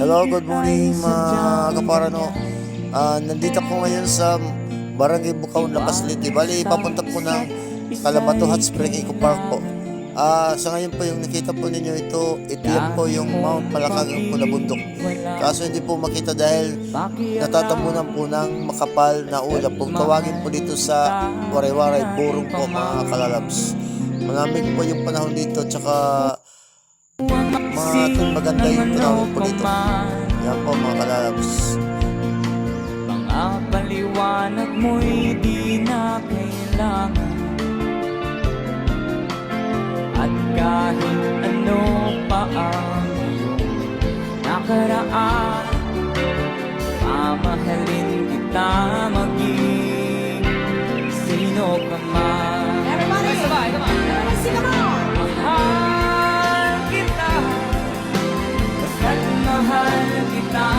Hello, good morning mga kaparano. Nandito ko ngayon sa Barangay Bukaw, Lakas Liti. Bali, papunta po ng Calabato Hot Spring Eco Park po. Sa ngayon po yung nakita po ninyo ito yan po yung Mount Malakagang po na bundok. Kaso hindi po makita dahil natatamunan po ng makapal na ulap. Kung tawagin po dito sa waray-waray, burong po mga kalalabs. Malamig po yung panahon dito, tsaka maganda yung panahon po dito. Yan po mga kalalabs. Mga paliwanag mo'y di na kailangan, at kahit ano pa ang iyong nakaraan, mamahalin kita maging sino ka man. Everybody, come on, sing along. Mahal kita, basta't mahal kita.